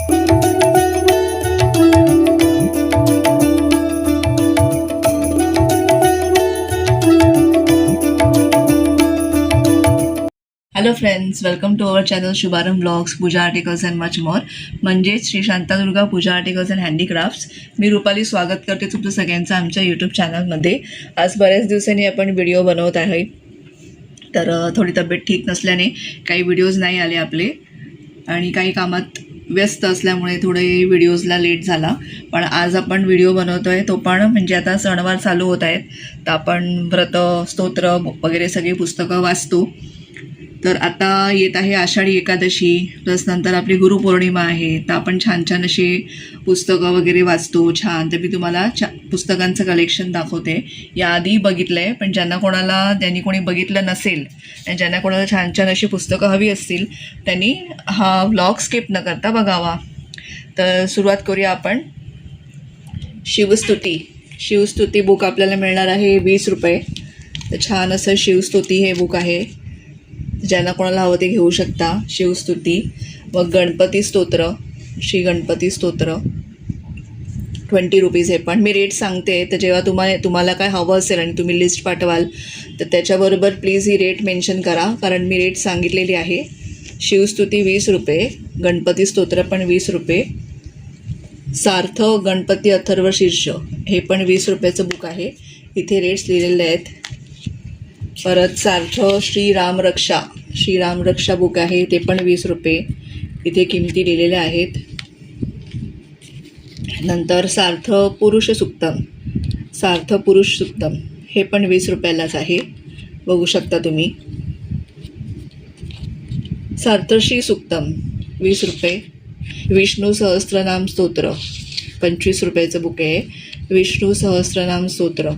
Hello friends, welcome to our channel Shubharambh blogs, puja articles and much more. म्हणजेच Shri Shantadurga puja articles and handicrafts. मी रुपाली स्वागत करते तुमचं सगळ्यांचं आमच्या यूट्यूब चॅनलमध्ये. आज बऱ्याच दिवसांनी आपण व्हिडिओ बनवत आहे. तर थोडी तब्येत ठीक नसल्याने काही व्हिडिओज नाही आले आपले आणि काही कामात व्यस्त असल्यामुळे थोडे व्हिडिओजला लेट झाला. पण आज आपण व्हिडिओ बनवतो आहे तो पण म्हणजे आता सणवार चालू होत आहेत, तर आपण व्रत स्तोत्र वगैरे सगळी पुस्तकं वाचतो. तर आता येत आहे आषाढी एकादशी, प्लस नंतर आपली गुरुपौर्णिमा आहे. तर आपण छान छान असे पुस्तकं वगैरे वाचतो छान. तर मी तुम्हाला पुस्तकांचं कलेक्शन दाखवते. याआधी बघितलं आहे, पण ज्यांनी कोणी बघितलं नसेल आणि ज्यांना कोणाला छान छान अशी पुस्तकं हवी असतील त्यांनी हा व्लॉग स्किप न करता बघावा. तर सुरुवात करूया आपण. शिवस्तुती बुक आपल्याला मिळणार आहे 20 रुपये. तर छान असं शिवस्तुती हे बुक आहे, ज्यांना कोणाला हवं ते घेऊ शकता. शिवस्तुती. मग गणपती स्तोत्र, श्री गणपती स्तोत्र 20 रुपीज. हे पण मी रेट सांगते, तर जेव्हा तुम्हाला काय हवं असेल आणि तुम्ही लिस्ट पाठवाल तर त्याच्याबरोबर प्लीज ही रेट मेन्शन करा, कारण मी रेट सांगितलेली आहे. शिवस्तुती 20 रुपये, गणपती स्तोत्र पण 20 रुपये. सार्थ गणपती अथर्व शीर्ष हे पण 20 रुपयाचं बुक आहे. इथे रेट्स लिहिलेले आहेत. परत सार्थ श्रीरामरक्षा बुक आहे, ते पण 20 रुपये. इथे किमती लिहिलेल्या आहेत. नंतर सार्थ पुरुष सुक्तम हे पण 20 रुपयालाच आहे, बघू शकता तुम्ही. सार्थश्री सुक्तम 20 रुपये. विष्णू सहस्त्रनाम स्तोत्र 25 रुपयाचं बुक आहे. विष्णू सहस्त्रनाम स्तोत्र.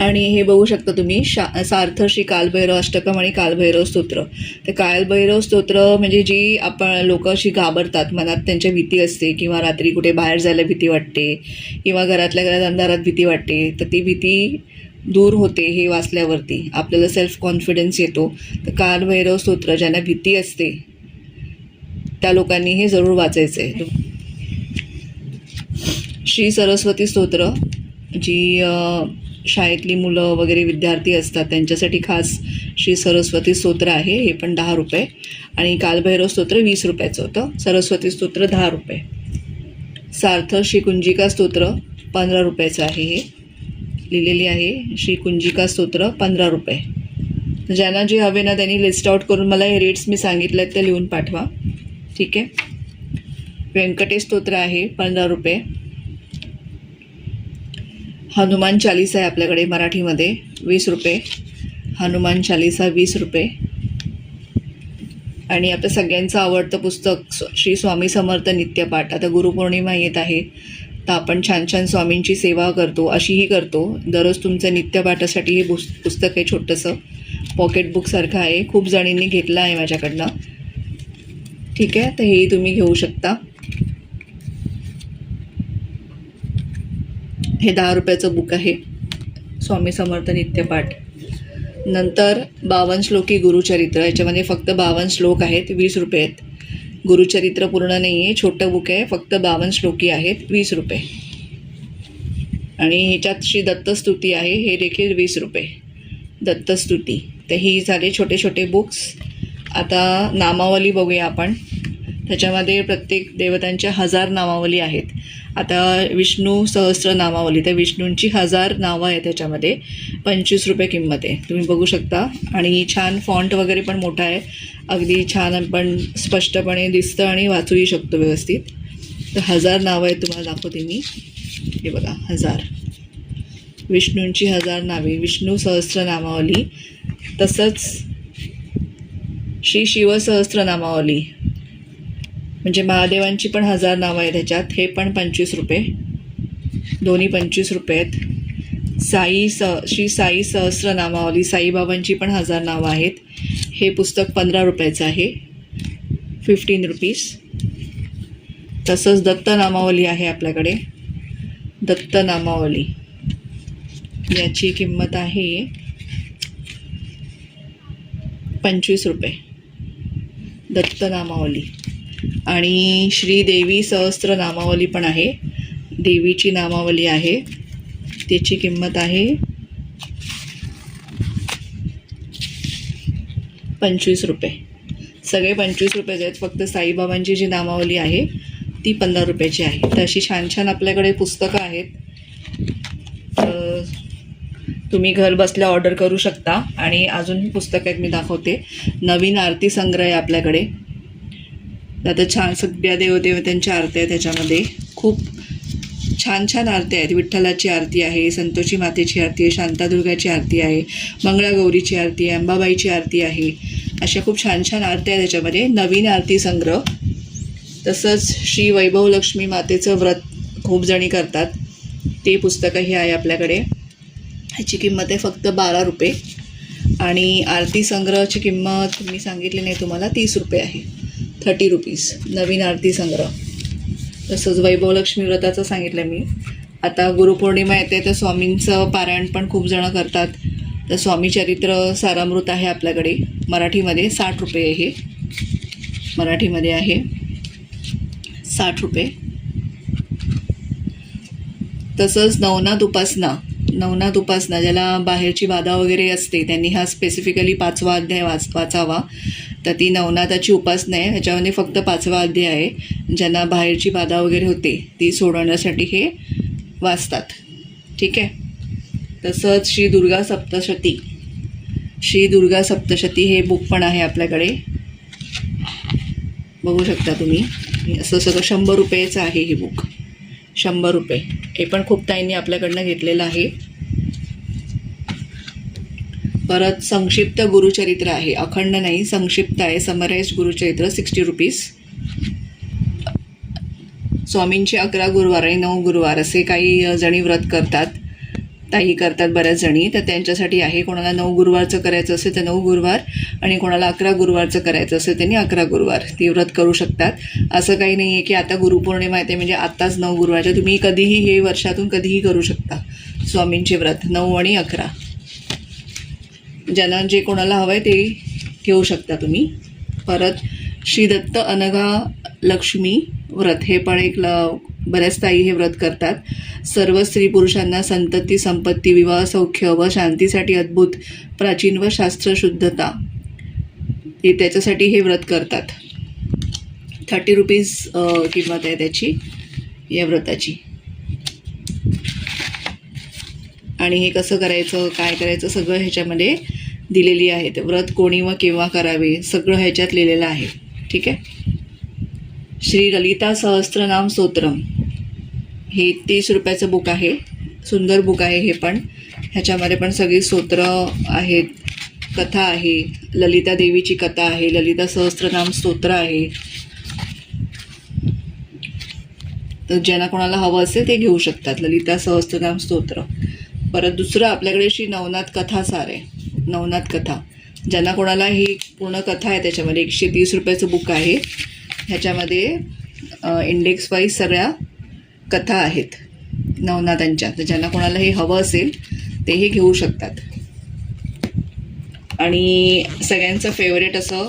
आणि हे बघू शकता तुम्ही सार्थ श्री कालभैरव अष्टकम आणि कालभैरव स्तोत्र. तर कालभैरव स्तोत्र म्हणजे जी आपण लोक अशी घाबरतात, मनात त्यांच्या भीती असते, किंवा रात्री कुठे बाहेर जायला भीती वाटते, किंवा घरातल्या घरात अंधारात भीती वाटते, तर ती भीती दूर होते हे वाचल्यावरती. आपल्याला सेल्फ कॉन्फिडन्स येतो. तर कालभैरव स्तोत्र ज्यांना भीती असते त्या लोकांनी हे जरूर वाचायचं आहे. श्री सरस्वती स्तोत्र जी शाळेतली मुलं वगैरे विद्यार्थी असतात त्यांच्यासाठी खास श्री सरस्वती स्तोत्र आहे, हे पण 10 रुपये. आणि कालभैरव स्तोत्र 20 रुपयाचं होतं. सरस्वती स्तोत्र 10 रुपये. सार्थ श्री कुंजिका स्तोत्र 15 रुपयाचं आहे, हे लिहिलेली आहे. श्री कुंजिका स्तोत्र 15 रुपये. तर ज्यांना जे हवे ना त्यांनी लिस्ट आउट करून मला हे रेट्स मी सांगितले आहेत ते लिहून पाठवा, ठीक आहे. व्यंकटेश स्तोत्र आहे 15 रुपये. हनुमान चालीसा आहे आपल्याकडे मराठीमध्ये 20 रुपये. हनुमान चालीसा 20 रुपये. आणि आपलं सगळ्यांचं आवडतं पुस्तक श्री स्वामी समर्थ नित्यपाठ. आता गुरुपौर्णिमा येत आहे, तर आपण छान छान स्वामींची सेवा करतो, अशीही करतो. दररोज तुमचं नित्यपाठासाठी हे पुस्तक आहे, छोटंसं पॉकेट बुकसारखं आहे. खूप जणींनी घेतलं आहे माझ्याकडनं, ठीक आहे. तर हेही तुम्ही घेऊ शकता. हे 10 रुपयाचं बुक आहे, स्वामी समर्थ नित्यपाठ. नंतर 52 श्लोकी गुरुचरित्र, याच्यामध्ये फक्त 52 श्लोक आहेत, 20 रुपये आहेत. गुरुचरित्र पूर्ण नाही आहे, छोटं बुक आहे, फक्त 52 श्लोकी आहेत, 20 रुपये. आणि ह्याच्यात श्री दत्तस्तुती आहे, हे देखील 20 रुपये. दत्तस्तुती. तर ही झाले छोटे छोटे बुक्स. आता नामावली बघूया आपण. त्याच्यामध्ये प्रत्येक देवतांच्या 1000 नामावली आहेत. आता विष्णू सहस्त्र नामावली, तर विष्णूंची 1000 नावं आहेत त्याच्यामध्ये. 25 रुपये किंमत आहे, तुम्ही बघू शकता. आणि छान फॉन्ट वगैरे पण मोठा आहे, अगदी छान आपण स्पष्टपणे दिसतं आणि वाचूही शकतो व्यवस्थित. तर 1000 नावं आहेत, तुम्हाला दाखवते मी. हे बघा 1000 विष्णूंची 1000 नावे, विष्णू सहस्त्र नामावली. तसंच श्री शिवसहस्त्र नामावली म्हणजे महादेवांची पण 1000 नावं आहेत ह्याच्यात, हे पण 25 रुपये. दोन्ही 25 रुपये आहेत. श्री साई सहस्त्र नामावली, साईबाबांची पण 1000 नावं आहेत. हे पुस्तक 15 रुपयाचं आहे, 15 रुपीज. तसंच दत्त नामावली आहे आपल्याकडे. दत्त नामावली याची किंमत आहे 25 रुपये. दत्त नामावली. आणि श्री देवी सहस्त्र नामावली पण आहे, देवीची नामावली आहे. त्याची किंमत आहे 25 रुपये. सगळे 25 रुपयाचे आहेत. फक्त साईबाबांची जी नामावली आहे ती 15 रुपयाची आहे. तर अशी छान छान आपल्याकडे पुस्तकं आहेत. तुम्ही घर बसल्या ऑर्डर करू शकता. आणि अजूनही पुस्तकं आहेत, मी दाखवते. नवीन आरती संग्रह आहे आपल्याकडे. आता छान सगळ्या देवदेवतांच्या आरत्या आहेत. त्याच्यामध्ये खूप छान छान आरती आहेत. विठ्ठलाची आरती आहे, संतोषी मातेची आरती आहे, शांतादुर्गाची आरती आहे, मंगळागौरीची आरती आहे, अंबाबाईची आरती आहे. अशा खूप छान छान आरत्या आहेत त्याच्यामध्ये. नवीन आरती संग्रह. तसंच श्री वैभवलक्ष्मी मातेचं व्रत खूप जणी करतात, ते पुस्तकंही आहे आपल्याकडे. ह्याची किंमत आहे फक्त 12 रुपये. आणि आरती संग्रहाची किंमत मी सांगितली नाही तुम्हाला, 30 रुपये आहे, 30 रुपीज. नवीन आरती संग्रह. तसंच वैभवलक्ष्मी व्रताचं सांगितलं मी. आता गुरुपौर्णिमा येते तर स्वामींचं पारायण पण खूप जणं करतात. तर स्वामी चरित्र सारामृत आहे आपल्याकडे मराठीमध्ये. 60 रुपये हे मराठीमध्ये आहे, 60 रुपये. तसंच नवनाथ उपासना ज्याला बाहेरची बाधा वगैरे असते त्यांनी हा स्पेसिफिकली 5वा अध्याय वाचावा. तर ती नवनाथाची उपासना आहे. ह्याच्यामध्ये फक्त 5वा अध्याय आहे. ज्यांना बाहेरची बाधा वगैरे होते ती सोडवण्यासाठी हे वाचतात. ठीक आहे. तसंच श्री दुर्गा सप्तशती हे बुक पण आहे आपल्याकडे. बघू शकता तुम्ही. असं सगळं 100 रुपयेचं आहे हे बुक, 100 रुपये. हे पण खूप ताईंनी आपल्याकडनं घेतलेलं आहे. परत संक्षिप्त गुरुचरित्र आहे, अखंड नाही, संक्षिप्त आहे. Summarised Gurucharitra 60 rupees. स्वामींचे 11 गुरुवार आणि 9 गुरुवार असे काही जणी व्रत करतात, ताई करतात बऱ्याच जणी. तर त्यांच्यासाठी आहे. कोणाला 9 गुरुवारचं करायचं असेल तर 9 गुरुवार, आणि कोणाला 11 गुरुवारचं करायचं असेल त्यांनी 11 गुरुवार ते व्रत करू शकतात. असं काही नाही आहे की आता गुरुपौर्णिमा येते म्हणजे आत्ताच 9 गुरुवारच्या. तुम्ही कधीही हे वर्षातून कधीही करू शकता स्वामींचे व्रत, 9 आणि 11. ज्यांना जे कोणाला हवं आहे ते घेऊ शकता तुम्ही. परत श्री दत्त अनघा लक्ष्मी व्रत हे पण एक बऱ्याच ताई हे व्रत करतात. सर्व स्त्री पुरुषांना संतती, संपत्ती, विवाह, सौख्य व शांतीसाठी अद्भुत प्राचीन व शास्त्रशुद्धता हे त्याच्यासाठी हे व्रत करतात. 30 रुपीज किंमत आहे त्याची, या व्रताची. आणि हे कसं करायचं, काय करायचं, सगळं ह्याच्यामध्ये दिलेली आहेत. व्रत कोणी व केव्हा करावे सगळं ह्याच्यात लिहिलेलं आहे. ठीक आहे. श्री ललिता सहस्त्रनाम स्तोत्रम हे 30 रुपयाचं बुक आहे. सुंदर बुक आहे हे पण. ह्याच्यामध्ये पण सगळी स्तोत्र आहेत, कथा आहे, ललिता देवीची कथा आहे, ललिता सहस्त्रनाम स्तोत्र आहे. तर ज्यांना कोणाला हवं असेल ते घेऊ शकतात, ललिता सहस्त्रनाम स्तोत्र. परत दुसरं आपल्याकडे श्री नवनाथ कथा सार आहे, नवनाथ कथा. ज्यांना कोणाला ही पूर्ण कथा आहे त्याच्यामध्ये 130 रुपयाचं बुक आहे. ह्याच्यामध्ये इंडेक्स वाईज सगळ्या कथा आहेत नवनाथांच्या. तर ज्यांना कोणाला हे हवं असेल तेही घेऊ शकतात. आणि सगळ्यांचं फेवरेट असं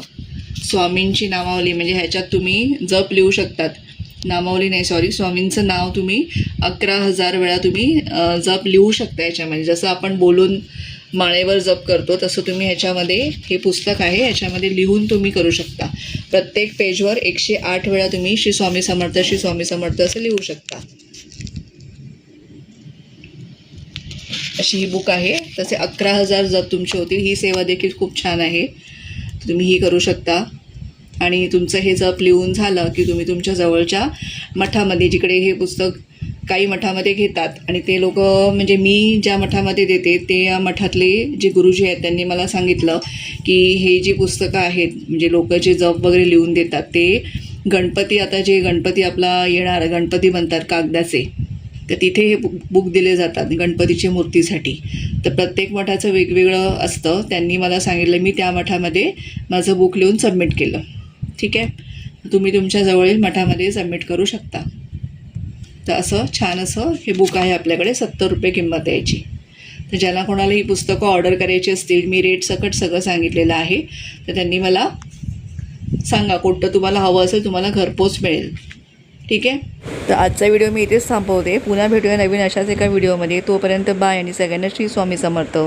स्वामींची नामावली, म्हणजे ह्याच्यात तुम्ही जप लिहू शकतात. नामावली नाही, सॉरी, स्वामींचं नाव तुम्ही 11,000 वेळा तुम्ही जप लिहू शकता याच्यामध्ये. जसं आपण बोलून माळेवर जप करतो तसं तुम्ही ह्याच्यामध्ये, हे पुस्तक आहे ह्याच्यामध्ये लिहून तुम्ही करू शकता. प्रत्येक पेजवर 108 वेळा तुम्ही श्री स्वामी समर्थ, श्री स्वामी समर्थ असं लिहू शकता. अशी ही बुक आहे. तसे 11,000 जप तुमचे होतील. ही सेवा देखील खूप छान आहे, तुम्ही ही करू शकता. आणि तुमचं हे जप लिहून झालं की तुम्ही तुमच्या जवळच्या मठामध्ये, जिकडे हे पुस्तक काही मठामध्ये घेतात, आणि ते लोक, म्हणजे मी ज्या मठामध्ये देते ते या मठातले जे गुरुजी आहेत त्यांनी मला सांगितलं की हे जी पुस्तकं आहेत, म्हणजे लोक जे जप वगैरे लिहून देतात ते गणपती, आता जे गणपती आपला येणार गणपती बनतात कागदाचे, तर तिथे हे बुक दिले जातात गणपतीच्या मूर्तीसाठी. तर प्रत्येक मठाचं वेगवेगळं असतं. त्यांनी मला सांगितलं, मी त्या मठामध्ये माझं बुक लिहून सबमिट केलं. ठीक आहे. तुम्ही तुमच्या जवळील मठामध्ये सबमिट करू शकता. तर असं छान असं हे बुक आहे आपल्याकडे. 70 रुपये किंमत आहे याची. तर ज्यांना कोणाला ही पुस्तकं ऑर्डर करायची असतील, मी रेट सकट सगळं सांगितलेलं आहे, तर त्यांनी मला सांगा कुठं तुम्हाला हवं असेल, तुम्हाला घरपोच मिळेल. ठीक आहे. तर आजचा व्हिडिओ मी इथेच थांबवते. पुन्हा भेटूया नवीन अशाच एका व्हिडिओमध्ये. तोपर्यंत बाय आणि सगळ्यांना श्री स्वामी समर्थ.